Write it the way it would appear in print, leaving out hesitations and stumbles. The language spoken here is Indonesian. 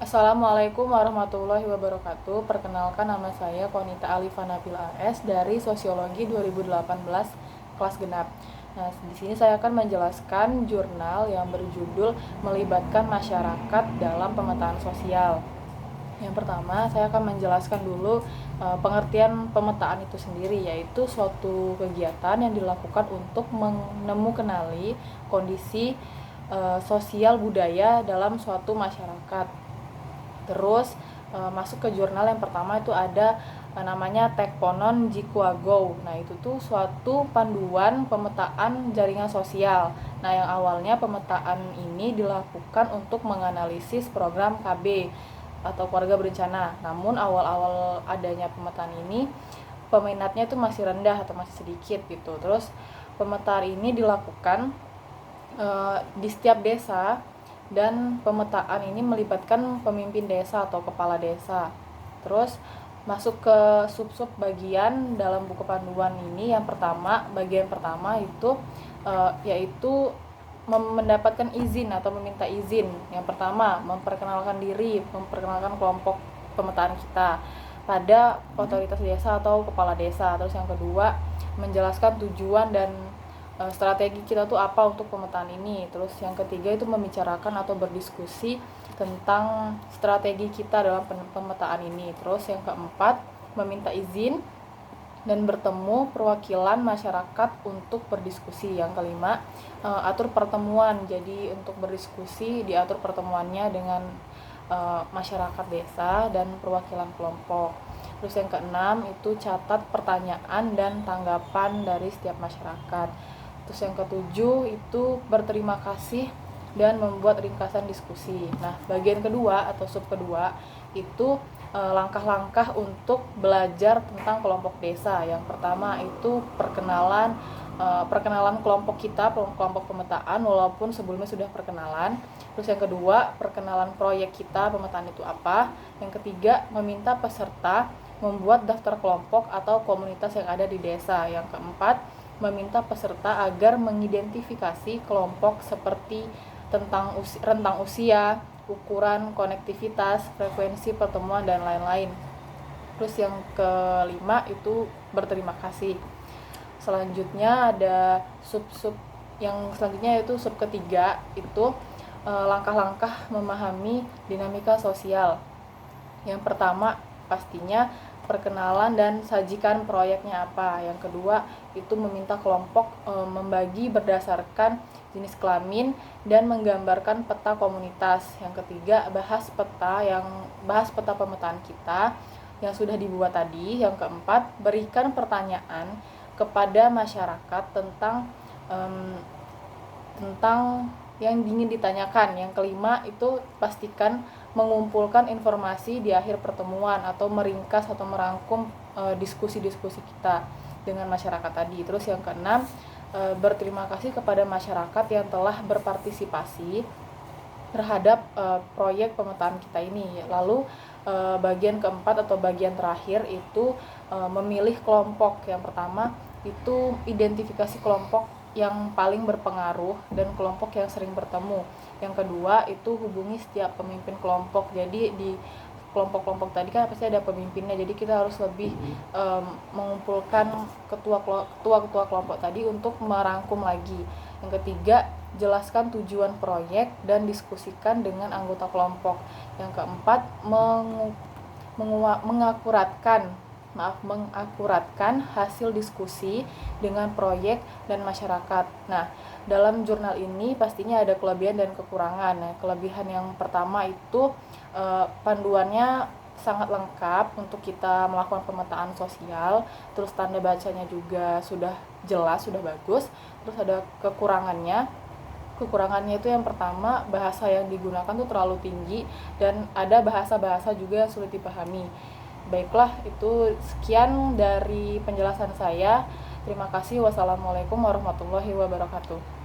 Assalamualaikum warahmatullahi wabarakatuh. Perkenalkan, nama saya Konita Alifa Nabil AS dari Sosiologi 2018 kelas genap. Nah, di sini saya akan menjelaskan jurnal yang berjudul Melibatkan Masyarakat dalam Pemetaan Sosial. Yang pertama, saya akan menjelaskan dulu pengertian pemetaan itu sendiri, yaitu suatu kegiatan yang dilakukan untuk menemukanali kondisi sosial budaya dalam suatu masyarakat. Terus masuk ke jurnal yang pertama itu ada namanya Tekponon Jikuago. Nah, itu tuh suatu panduan pemetaan jaringan sosial. Nah, yang awalnya pemetaan ini dilakukan untuk menganalisis program KB atau keluarga berencana. Namun awal-awal adanya pemetaan ini peminatnya itu masih rendah atau masih sedikit gitu. Terus pemetaan ini dilakukan di setiap desa, dan pemetaan ini melibatkan pemimpin desa atau kepala desa. Terus masuk ke sub-sub bagian dalam buku panduan ini. Yang pertama, bagian pertama itu yaitu mendapatkan izin atau meminta izin. Yang pertama, memperkenalkan diri, memperkenalkan kelompok pemetaan kita pada otoritas desa atau kepala desa. Terus yang kedua, menjelaskan tujuan dan strategi kita tuh apa untuk pemetaan ini. Terus yang ketiga itu membicarakan atau berdiskusi tentang strategi kita dalam pemetaan ini. Terus yang keempat, meminta izin dan bertemu perwakilan masyarakat untuk berdiskusi. Yang kelima, atur pertemuan. Jadi untuk berdiskusi diatur pertemuannya dengan masyarakat desa dan perwakilan kelompok. Terus yang keenam itu catat pertanyaan dan tanggapan dari setiap masyarakat. Terus yang ketujuh itu berterima kasih dan membuat ringkasan diskusi. Nah, bagian kedua atau sub kedua itu langkah-langkah untuk belajar tentang kelompok desa. Yang pertama itu perkenalan kelompok kita, kelompok pemetaan, walaupun sebelumnya sudah perkenalan. Terus yang kedua, perkenalan proyek kita, pemetaan itu apa. Yang ketiga, meminta peserta membuat daftar kelompok atau komunitas yang ada di desa. Yang keempat, meminta peserta agar mengidentifikasi kelompok seperti tentang rentang usia, ukuran, konektivitas, frekuensi pertemuan, dan lain-lain. Terus yang kelima itu berterima kasih. Selanjutnya ada sub-sub yang selanjutnya, yaitu sub ketiga itu langkah-langkah memahami dinamika sosial. Yang pertama pastinya perkenalan dan sajikan proyeknya apa. Yang kedua itu meminta kelompok membagi berdasarkan jenis kelamin dan menggambarkan peta komunitas. Yang ketiga bahas peta pemetaan kita yang sudah dibuat tadi. Yang keempat, berikan pertanyaan kepada masyarakat tentang yang ingin ditanyakan. Yang kelima itu pastikan mengumpulkan informasi di akhir pertemuan atau meringkas atau merangkum diskusi-diskusi kita dengan masyarakat tadi. Terus yang keenam, berterima kasih kepada masyarakat yang telah berpartisipasi terhadap proyek pemetaan kita ini. Lalu bagian keempat atau bagian terakhir itu memilih kelompok. Yang pertama itu identifikasi kelompok yang paling berpengaruh dan kelompok yang sering bertemu. Yang kedua itu hubungi setiap pemimpin kelompok. Jadi di kelompok-kelompok tadi kan pasti ada pemimpinnya, jadi kita harus lebih mengumpulkan ketua-ketua kelompok tadi untuk merangkum lagi. Yang ketiga, jelaskan tujuan proyek dan diskusikan dengan anggota kelompok. Yang keempat, mengakuratkan hasil diskusi dengan proyek dan masyarakat. Nah, dalam jurnal ini pastinya ada kelebihan dan kekurangan. Nah, kelebihan yang pertama itu panduannya sangat lengkap untuk kita melakukan pemetaan sosial. Terus tanda bacanya juga sudah jelas, sudah bagus. Terus ada kekurangannya. Kekurangannya itu yang pertama, bahasa yang digunakan tuh terlalu tinggi dan ada bahasa-bahasa juga yang sulit dipahami. Baiklah, itu sekian dari penjelasan saya. Terima kasih. Wassalamualaikum warahmatullahi wabarakatuh.